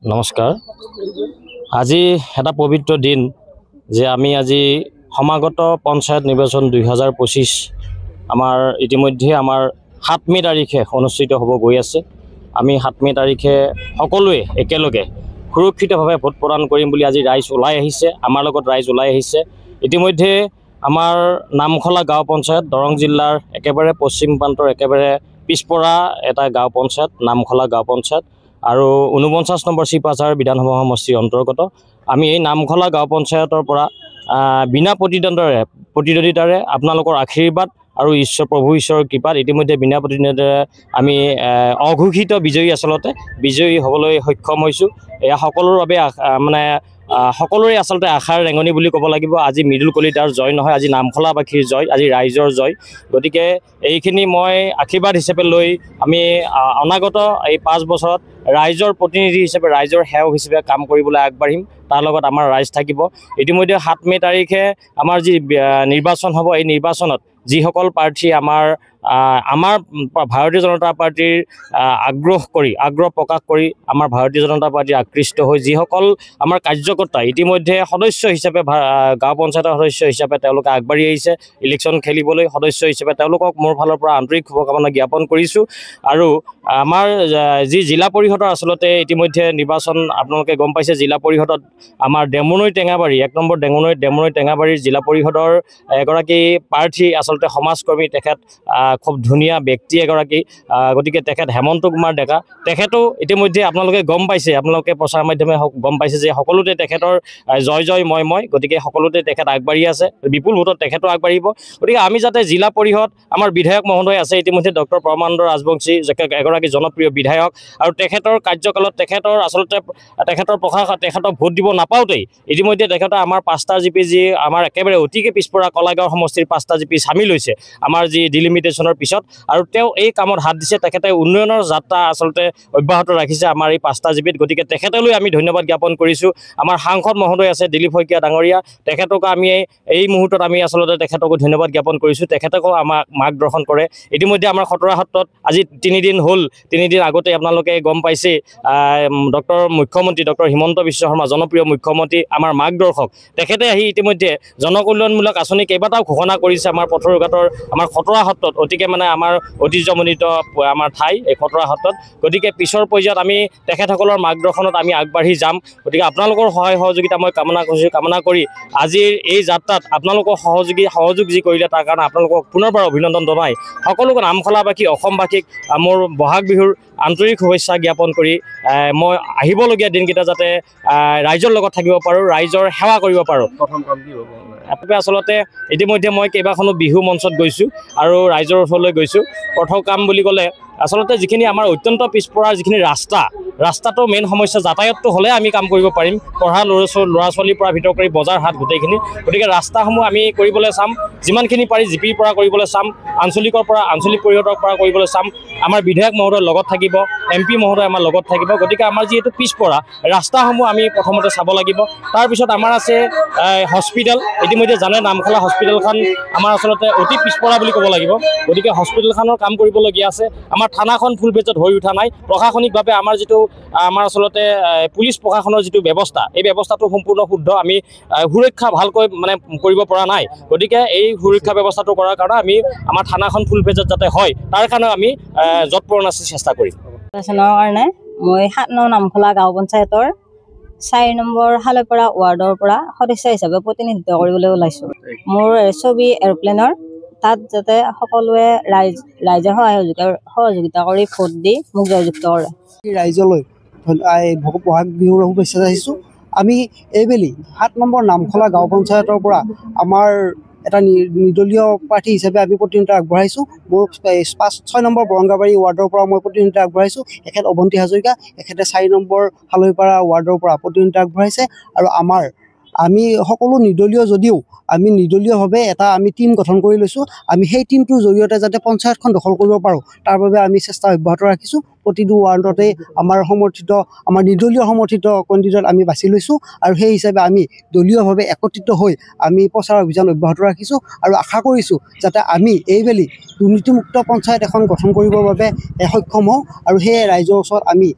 নমস্কাৰ। আজি এটা পবিত্ৰ দিন যে আমি আজি সমাগত পঞ্চায়ত নিৰ্বাচন 2025 আমাৰ ইতিমধ্যে আমাৰ 7 মে তাৰিখে অনুষ্ঠিত হ'ব গৈ আছে। আমি 7 মে তাৰিখে সকলোৱে একেলগে সুৰক্ষিতভাৱে ভোট প্ৰদান কৰিম বুলি আজি ৰাইজ ওলাই আহিছে। আমাৰ লগত ৰাইজ ওলাই আহিছে। ইতিমধ্যে আমাৰ নামখলা গাঁও পঞ্চায়ত দৰং জিলাৰ একেবাৰে পশ্চিম প্ৰান্তৰ একেবাৰে পিছপৰা এটা গাঁও পঞ্চায়ত নামখলা গাঁও পঞ্চায়ত আৰু 49 নম্বৰ চিপাঝাৰ বিধানসভা সমষ্টিৰ অন্তৰ্গত। আমি এই নামখলা গাঁও পঞ্চায়তৰ পৰা বিনা প্ৰতিদ্বন্দ্বিতাৰে আপোনালোকৰ আশীৰ্বাদ আৰু প্ৰভু ঈশ্বৰৰ কৃপাত ইতিমধ্যে বিনা প্ৰতিদ্বন্দ্বিতাৰে আমি অঘোষিত বিজয়ী আচলতে বিজয়ী হ'বলৈ সক্ষম হৈছোঁ। এয়া সকলোৰ বাবে সকলোৰে আচলতে আশাৰ ৰেঙনি বুলি ক'ব লাগিব। আজি মৃদুল কলিতাৰ জয় নহয়, আজি নামখলাবাসীৰ জয়, আজি ৰাইজৰ জয়। গতিকে এইখিনি মই আশীৰ্বাদ হিচাপে লৈ আমি অনাগত এই 5 বছৰত ৰাইজৰ প্ৰতিনিধি হিচাপে ৰাইজৰ সেৱক হিচাপে কাম কৰিবলৈ আগবাঢ়িম। তাৰ লগত আমাৰ ৰাইজ থাকিব। ইতিমধ্যে 7 মে তাৰিখে আমাৰ যি নিৰ্বাচন হ'ব, এই নিৰ্বাচনত যিসকল প্ৰাৰ্থী আমাৰ ভাৰতীয় জনতা পাৰ্টীৰ আগ্ৰহ প্ৰকাশ কৰি আমাৰ ভাৰতীয় জনতা পাৰ্টী আকৃষ্ট হৈ যিসকল আমাৰ কাৰ্যকৰ্তা ইতিমধ্যে সদস্য হিচাপে গাঁও পঞ্চায়তৰ সদস্য হিচাপে তেওঁলোকে আগবাঢ়ি আহিছে ইলেকশ্যন খেলিবলৈ। সদস্য হিচাপে তেওঁলোকক মোৰ ফালৰ পৰা আন্তৰিক শুভকামনা জ্ঞাপন কৰিছোঁ। আৰু আমাৰ যি জিলা পৰিষদৰ আচলতে ইতিমধ্যে নিৰ্বাচন আপোনালোকে গম পাইছে। জিলা পৰিষদত আমাৰ ডেমুনৈ টেঙাবাৰী 1 নম্বৰ ডেমুনৈ টেঙাবাৰীৰ জিলা পৰিষদৰ এগৰাকী প্ৰাৰ্থী আচলতে সমাজকৰ্মী, তেখেত খুব ধুনীয়া ব্যক্তি এগৰাকী। গতিকে তেখেত হেমন্ত কুমাৰ ডেকা, তেখেতো ইতিমধ্যে আপোনালোকে গম পাইছে, আপোনালোকে প্ৰচাৰ মাধ্যমে গম পাইছে যে সকলোতে তেখেতৰ জয় মই। গতিকে সকলোতে তেখেত আগবাঢ়ি আছে, বিপুল ভোটত তেখেতো আগবাঢ়িব। গতিকে আমি যাতে জিলা পৰিষদ আমাৰ বিধায়ক মহোদয় আছে ইতিমধ্যে ডক্টৰ পৰমানন্দ ৰাজবংশী এগৰাকী জনপ্ৰিয় বিধায়ক, আৰু তেখেতৰ কাৰ্যকালত তেখেতৰ ভোট দিব নাপাওঁতেই ইতিমধ্যে তেখেতে আমাৰ 5টা জিপি যি আমাৰ একেবাৰে অতিকে পিছপৰা কলাগাঁও সমষ্টিৰ 5টা জিপি চামিল হৈছে আমাৰ যি ডিলিমিটেশ্যনৰ পিছত, আৰু তেওঁ এই কামত হাত দিছে। তেখেতে উন্নয়নৰ যাত্ৰা আচলতে অব্যাহত ৰাখিছে আমাৰ এই 5টা জিপিত। গতিকে তেখেতলৈ আমি ধন্যবাদ জ্ঞাপন কৰিছোঁ। আমাৰ সাংসদ মহোদয় আছে দিলীপ শইকীয়া ডাঙৰীয়া, তেখেতক আমি এই মুহূৰ্তত আমি আচলতে তেখেতকো ধন্যবাদ জ্ঞাপন কৰিছোঁ। তেখেতকো আমাক মাৰ্গদৰ্শন কৰে। ইতিমধ্যে আমাৰ খটৰা সত্ৰত আজি 3 দিন হ'ল, 3 দিন আগতে আপোনালোকে গম পাইছে মুখ্যমন্ত্ৰী ডক্টৰ হিমন্ত বিশ্ব শৰ্মা, জনপ্ৰিয় মুখ্যমন্ত্ৰী, আমাৰ মাৰ্গদৰ্শক, তেখেতে আহি ইতিমধ্যে জনকল্যাণমূলক আঁচনি কেইবাটাও ঘোষণা কৰিছে আমাৰ পথৰুঘাটৰ আমাৰ খটৰা সত্ৰত। অতিকে আমাৰ ঐতিহ্যমণ্ডিত আমাৰ ঠাই এই খটৰা সত্ৰত। গতিকে পিছৰ পৰ্যায়ত আমি তেখেতসকলৰ মাৰ্গদৰ্শনত আমি আগবাঢ়ি যাম। গতিকে আপোনালোকৰ সহায় সহযোগিতা মই কামনা কৰি আজিৰ এই যাত্ৰাত আপোনালোকৰ সহযোগ যি কৰিলে তাৰ কাৰণে আপোনালোকক পুনৰবাৰ অভিনন্দন জনাই সকলোকে নামখলাবাসী অসমবাসীক মোৰ বহাগ বিহুৰ আন্তৰিক শুভেচ্ছা জ্ঞাপন কৰি মই আহিবলগীয়া দিনকেইটা যাতে ৰাইজৰ লগত থাকিব পাৰোঁ, ৰাইজৰ সেৱা কৰিব পাৰোঁ। আচলতে ইতিমধ্যে মই কেইবাখনো বিহু মঞ্চত গৈছোঁ আৰু ৰাইজৰ ওচৰলৈ গৈছোঁ। প্ৰথম কাম বুলি ক'লে আচলতে যিখিনি আমাৰ অত্যন্ত পিছপৰাৰ যিখিনি ৰাস্তাটো মেইন সমস্যা। যাতায়াতটো হ'লে আমি কাম কৰিব পাৰিম, পঢ়া ল'ৰা ছোৱালীৰ পৰা ভিতৰ কৰি বজাৰ হাট গোটেইখিনি। গতিকে ৰাস্তাসমূহ আমি কৰিবলৈ চাম, যিমানখিনি পাৰি জিপিৰ পৰা কৰিবলৈ চাম, আঞ্চলিক পৰিষদৰ পৰা কৰিবলৈ চাম। আমাৰ বিধায়ক মহোদয় লগত থাকিব, MP মহোদয় আমাৰ লগত থাকিব। গতিকে আমাৰ যিহেতু পিছপৰা ৰাস্তাসমূহ আমি প্ৰথমতে চাব লাগিব। তাৰপিছত আমাৰ আছে হস্পিটেল। ইতিমধ্যে জানে নামখলা হস্পিটেলখন আমাৰ আচলতে অতি পিছপৰা বুলি ক'ব লাগিব। গতিকে হস্পিটেলখনৰ কাম কৰিবলগীয়া আছে। আমাৰ থানাখন ফুল বেজত হৈ উঠা নাই। প্ৰশাসনিকভাৱে আমাৰ আচলতে পুলিচ প্ৰশাসনৰ যিটো ব্যৱস্থা, এই ব্যৱস্থাটো সম্পূৰ্ণ শুদ্ধ। আমি সুৰক্ষা ভালকৈ কৰিব পৰা নাই। গতিকে এই সুৰক্ষা ব্যৱস্থাটো কৰাৰ কাৰণে আমি আমাৰ থানাখন ফুল বেজত যাতে হয় তাৰ কাৰণে আমি যৎপৰোনাস্তি চেষ্টা কৰিম। কাৰণে মই 7 নং নামখলা গাঁও পঞ্চায়তৰ 4 নম্বৰ হালৈপাৰা ৱাৰ্ডৰ পৰা সদস্য হিচাপে প্ৰতিনিধিত্ব কৰিবলৈ ওলাইছোঁ। মোৰ ছবি এৰোপ্লেনৰ, তাত যাতে সকলোৱে ৰাইজে সহযোগিতা কৰি ভোট দি মোক জয়যুক্ত কৰে। ৰাইজলৈ বহাগ বিহুৰ শুভেচ্ছা যাচিছোঁ। আমি এইবেলি 7 নম্বৰ নামখলা গাঁও পঞ্চায়তৰ পৰা আমাৰ এটা নিৰ্দলীয় প্ৰাৰ্থী হিচাপে আমি প্ৰতিনিধিত্ব আগবঢ়াইছোঁ। মোৰ 6 নম্বৰ বৰংগাবাৰী ৱাৰ্ডৰ পৰা মই প্ৰতিনিধিত্ব আগবঢ়াইছোঁ। এখেত অৱন্তী হাজৰিকা, এখেতে 4 নম্বৰ হালৈপাৰা ৱাৰ্ডৰ পৰা প্ৰতিনিধিত্ব আগবঢ়াইছে। আৰু আমি সকলো নিৰ্দলীয় যদিও আমি নিৰ্দলীয়ভাৱে আমি টীম গঠন কৰি লৈছোঁ। আমি সেই টীমটোৰ জৰিয়তে যাতে পঞ্চায়তখন দখল কৰিব পাৰোঁ তাৰ বাবে আমি চেষ্টা অব্যাহত ৰাখিছোঁ। প্ৰতিটো ৱাৰ্ডতে আমাৰ নিৰ্দলীয় সমৰ্থিত কেণ্ডিডেট আমি বাছি লৈছোঁ আৰু সেই হিচাপে আমি দলীয়ভাৱে একত্ৰিত হৈ আমি প্ৰচাৰ অভিযান অব্যাহত ৰাখিছোঁ আৰু আশা কৰিছোঁ যাতে আমি এইবেলি দুৰ্নীতিমুক্ত পঞ্চায়ত এখন গঠন কৰিবৰ বাবে সক্ষম হওঁ আৰু সেয়ে ৰাইজৰ ওচৰত আমি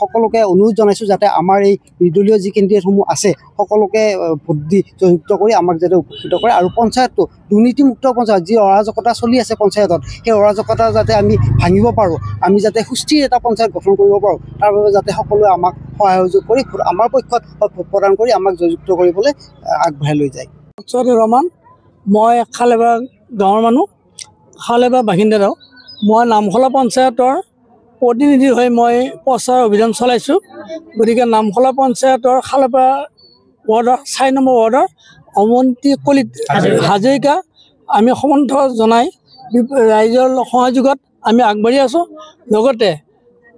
সকলোকে অনুৰোধ জনাইছোঁ যাতে আমাৰ এই নিৰ্দলীয় যি কেণ্ডিডেটসমূহ আছে সকলোকে ভোট দি জয়যুক্ত কৰি আমাক যাতে উপকৃত কৰে আৰু পঞ্চায়তটো দুৰ্নীতিমুক্ত পঞ্চায়ত যি অৰাজকতা চলি আছে পঞ্চায়তত সেই অৰাজকতা যাতে আমি ভাঙিব পাৰোঁ আমি যাতে সুস্থিৰ এটা পঞ্চায়ত গঠন কৰিব পাৰোঁ তাৰ বাবে যাতে সকলোৱে আমাক সহায় সহযোগ কৰি আমাৰ পক্ষত ভোট প্ৰদান কৰি আমাক জয়যুক্ত কৰিবলৈ আগবঢ়াই লৈ যায়। ৰহমান মই খালেবা গাঁৱৰ মানুহ খালেবা বাসিন্দাও মই নামখলা পঞ্চায়তৰ প্ৰতিনিধি হৈ মই প্ৰচাৰ অভিযান চলাইছোঁ গতিকে নামখলা পঞ্চায়তৰ খালেবা ৱাৰ্ডৰ 4 নম্বৰ ৱাৰ্ডৰ অমন্তি কলিত হাজৰিকা আমি সমৰ্থন জনাই ৰাইজৰ সহযোগত আমি আগবাঢ়ি আছোঁ লগতে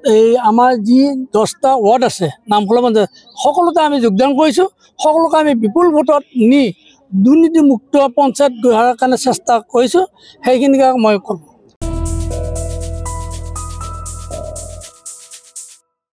এই আমাৰ যি 10টা ৱাৰ্ড আছে নামখলা পঞ্চায়ত সকলোতে আমি যোগদান কৰিছোঁ সকলোকে আমি বিপুল ভোটত নি দুৰ্নীতিমুক্ত পঞ্চায়ত গঢ়াৰ কাৰণে চেষ্টা কৰিছোঁ সেইখিনিকে মই ক'ম।